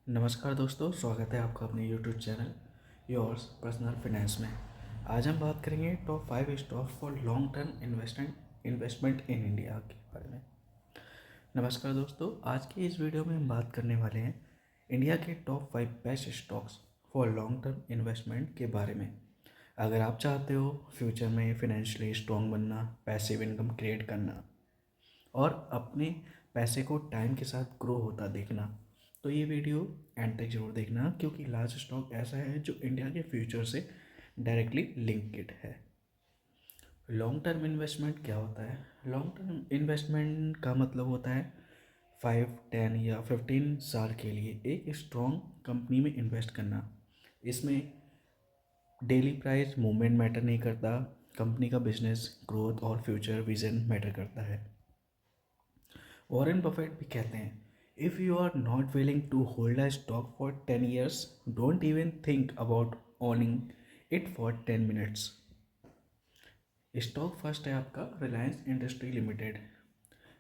नमस्कार दोस्तों, स्वागत है आपका अपने YouTube channel yours personal finance में। आज हम बात करेंगे top 5 stock for long term investment in India के बारे में। नमस्कार दोस्तों, आज के इस वीडियो में हम बात करने वाले हैं इंडिया के top 5 best stocks for long term investment के बारे में। अगर आप चाहते हो फ्यूचर में फिनेंशियली स्ट्रॉन्ग बनना, पैसिव इनकम क्रिएट करना और अपने पैसे को टाइम के साथ ग्रो होता देखना, तो ये वीडियो एंड तक जरूर देखना, क्योंकि लार्ज स्टॉक ऐसा है जो इंडिया के फ्यूचर से डायरेक्टली लिंक्ड है। लॉन्ग टर्म इन्वेस्टमेंट क्या होता है? लॉन्ग टर्म इन्वेस्टमेंट का मतलब होता है 5, 10 या 15 साल के लिए एक स्ट्रॉन्ग कंपनी में इन्वेस्ट करना। इसमें डेली प्राइस मूवमेंट मैटर नहीं करता, कंपनी का बिजनेस ग्रोथ और फ्यूचर विजन मैटर करता है। वॉरेन बफेट भी कहते हैं, if you are not willing to hold a stock for 10 years, don't even think about owning it for 10 minutes। Stock first है आपका रिलायंस इंडस्ट्री लिमिटेड।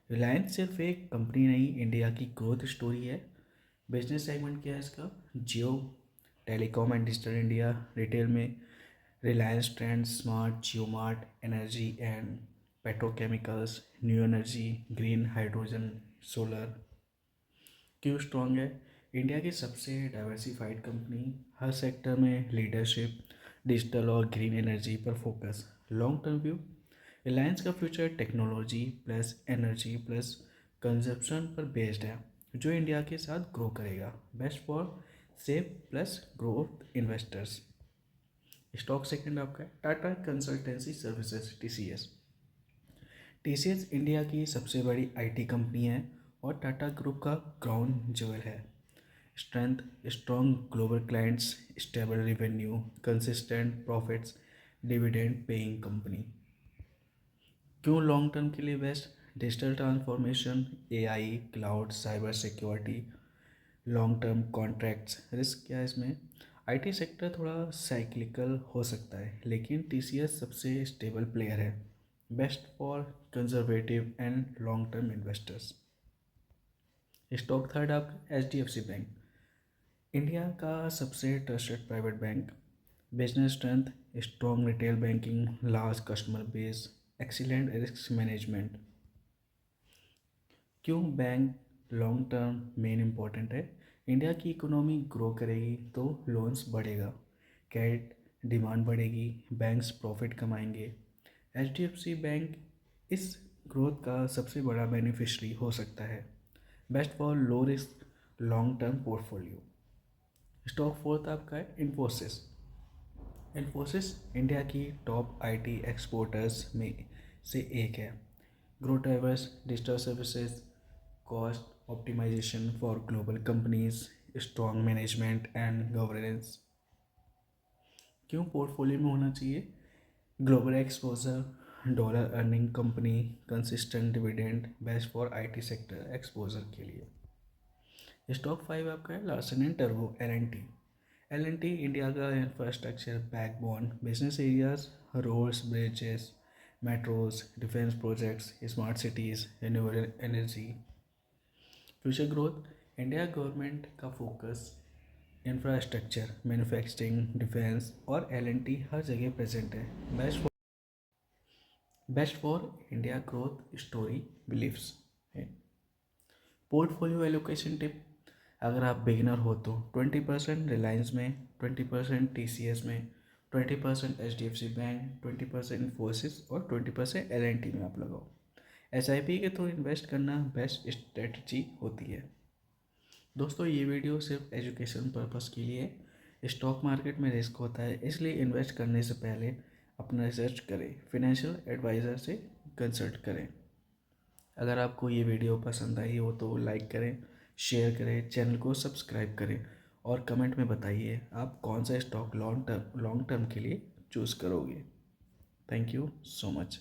रिलायंस सिर्फ एक कंपनी नहीं, इंडिया की ग्रोथ स्टोरी है। बिजनेस सेगमेंट क्या है इसका? Jio, telecom and digital India. Retail में Reliance trends, smart, Jio mart, energy and petrochemicals, new energy, green hydrogen, solar. क्यों स्ट्रॉन्ग है? इंडिया की सबसे डाइवर्सिफाइड कंपनी, हर सेक्टर में लीडरशिप, डिजिटल और ग्रीन एनर्जी पर focus. Long term view, Reliance का future technology plus energy plus consumption पर बेस्ड है, जो इंडिया के साथ ग्रो करेगा। Best for safe plus growth investors. Stock second आपका है Tata consultancy services, TCS. TCS India की सबसे बड़ी आईटी कंपनी है और टाटा ग्रुप का क्राउन ज्वेल है। Strength, strong global clients, stable revenue, consistent profits, dividend paying company. क्यों लॉन्ग टर्म के लिए best? Digital transformation, AI, cloud, cyber security, long term contracts. Risk क्या है इसमें? आईटी सेक्टर थोड़ा साइक्लिकल हो सकता है, लेकिन टीसीएस सबसे स्टेबल प्लेयर है। Best for conservative and long term investors. Stock third आपका एचडीएफसी बैंक, इंडिया का सबसे trusted private bank. Business strength, strong retail banking, large customer base, excellent risk management. क्यों बैंक लॉन्ग टर्म मेन important है? India की economy grow करेगी तो loans बढ़ेगा, क्रेडिट डिमांड बढ़ेगी, बैंक्स प्रॉफिट कमाएंगे। एचडीएफसी बैंक इस ग्रोथ का सबसे बड़ा बेनिफिशरी हो सकता है। Best for low risk long term portfolio. Stock fourth आपका है इन्फोसिस। इन्फोसिस इंडिया की टॉप आईटी एक्सपोर्टर्स में से एक है। Grow drivers, digital services, cost optimisation for global companies, strong management and governance. क्यों पोर्टफोलियो में होना चाहिए? Global exposure, dollar earning company, consistent dividend, best for IT sector exposure के लिए। स्टॉक फाइव आपका है लार्सन एंड टर्बो, एल एन टी इंडिया का infrastructure backbone, business areas, roads, bridges, metros, defence projects, smart cities, renewable energy. Future growth, India government का focus infrastructure, manufacturing, defence और L N T हर जगह present है। Best for India growth story believes है। Portfolio allocation tip, अगर आप beginner हो तो 20% रिलायंस में, 20% टीसीएस में, 20% एचडीएफसी बैंक, 20% इन्फोसिस और 20% एलएनटी में आप लगाओ। एसआईपी के थ्रू इन्वेस्ट करना बेस्ट स्ट्रेटजी होती है। दोस्तों, ये वीडियो सिर्फ एजुकेशन पर्पस के लिए है। स्टॉक मार्केट में रिस्क होता है, इसलिए इन्वेस्ट करने से पहले अपना रिसर्च करें, फिनेंशियल एडवाइज़र से कंसल्ट करें। अगर आपको ये वीडियो पसंद आई हो तो लाइक करें, शेयर करें, चैनल को सब्सक्राइब करें और कमेंट में बताइए आप कौन सा स्टॉक लॉन्ग टर्म के लिए चूज़ करोगे। Thank you so much.